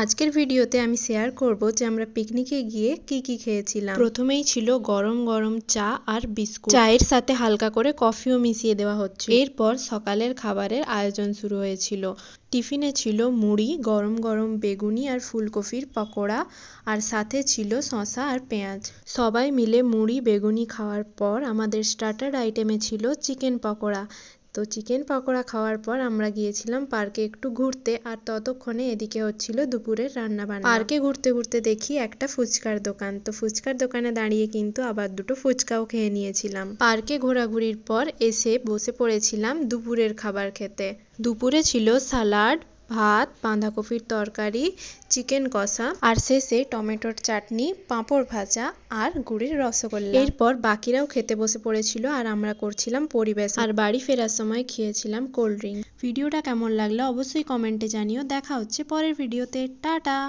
আজকের ভিডিওতে আমি শেয়ার করব যে আমরা পিকনিকে গিয়ে কি খেয়েছিলাম। প্রথমেই ছিল গরম গরম চা আর বিস্কুট, চায়ের সাথে হালকা করে কফিও মিশিয়ে দেওয়া হচ্ছে। এরপর সকালের খাবারের আয়োজন শুরু হয়েছিল। টিফিনে ছিল মুড়ি, গরম গরম বেগুনি আর ফুলকপির পকোড়া, আর সাথে ছিল শসা আর পেঁয়াজ। সবাই মিলে মুড়ি বেগুনি খাওয়ার পর আমাদের স্টার্টার আইটেমে ছিল চিকেন পকোড়া। তো চিকেন পকোড়া খাওয়ার পর আমরা গিয়েছিলাম পার্কে একটু ঘুরতে, আর ততক্ষণে এদিকে হচ্ছিল দুপুরের রান্না বান্না। পার্কে ঘুরতে ঘুরতে দেখি একটা ফুচকার দোকান, তো ফুচকার দোকানে দাঁড়িয়ে কিন্তু আবার দুটো ফুচকাও খেয়ে নিয়েছিলাম। পার্কে ঘোরাঘুরির পর এসে বসে পড়েছিলাম দুপুরের খাবার খেতে। দুপুরে ছিল সালাড, ভাত, বাঁধাকপির তরকারি, চিকেন কষা, আর শেষে টমেটোর চাটনি, পাঁপড় ভাজা আর গুড়ের রসগোল্লা। এরপর বাকিরাও খেতে বসে পড়েছিল আর আমরা করছিলাম পরিবেশ, আর বাড়ি ফেরার সময় খেয়েছিলাম কোল্ড ড্রিঙ্ক। ভিডিওটা কেমন লাগলো অবশ্যই কমেন্টে জানিও। দেখা হচ্ছে পরের ভিডিওতে। টাটা।